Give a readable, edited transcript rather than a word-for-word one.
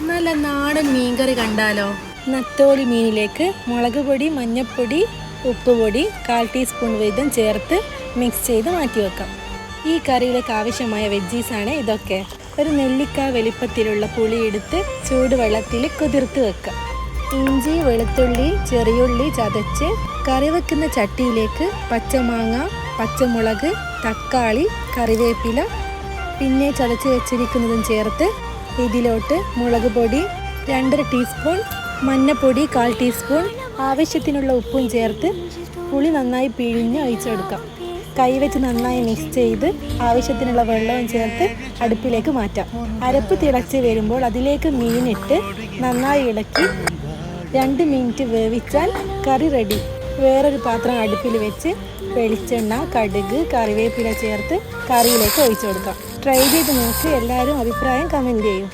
നല്ല നാടൻ മീൻകറി കണ്ടാലോ. നത്തോലി മീനിലേക്ക് മുളക് പൊടി, മഞ്ഞൾപ്പൊടി, ഉപ്പുപൊടി 1/4 ടീസ്പൂൺ വീതം ചേർത്ത് മിക്സ് ചെയ്ത് മാറ്റി വെക്കാം. ഈ കറിയിലേക്ക് ആവശ്യമായ വെജീസാണ് ഇതൊക്കെ. ഒരു നെല്ലിക്ക വലിപ്പത്തിലുള്ള പുളി എടുത്ത് ചൂടുവെള്ളത്തിൽ കുതിർത്ത് വെക്കാം. ഇഞ്ചി, വെളുത്തുള്ളി, ചെറിയുള്ളി ചതച്ച് കറി വെക്കുന്ന ചട്ടിയിലേക്ക് പച്ചമാങ്ങ, പച്ചമുളക്, തക്കാളി, കറിവേപ്പില പിന്നെ ചതച്ച് വെച്ചിരിക്കുന്നതും ചേർത്ത് ഇതിലോട്ട് മുളക് പൊടി 2.5 ടീസ്പൂൺ, മഞ്ഞൾപ്പൊടി 1/4 ടീസ്പൂൺ, ആവശ്യത്തിനുള്ള ഉപ്പും ചേർത്ത് പുളി നന്നായി പിഴിഞ്ഞ് ഒഴിച്ചെടുക്കാം. കൈവച്ച് നന്നായി മിക്സ് ചെയ്ത് ആവശ്യത്തിനുള്ള വെള്ളവും ചേർത്ത് അടുപ്പിലേക്ക് മാറ്റാം. അരപ്പ് തിളച്ച് വരുമ്പോൾ അതിലേക്ക് മീനിട്ട് നന്നായി ഇളക്കി 2 മിനിറ്റ് വേവിച്ചാൽ കറി റെഡി. വേറൊരു പാത്രം അടുപ്പിൽ വെച്ച് വെളിച്ചെണ്ണ, കടുക്, കറിവേപ്പില ചേർത്ത് കറിയിലേക്ക് ഒഴിച്ചു കൊടുക്കാം. ട്രൈ ചെയ്ത് നോക്കി എല്ലാവരും അഭിപ്രായം കമൻറ്റ് ചെയ്യും.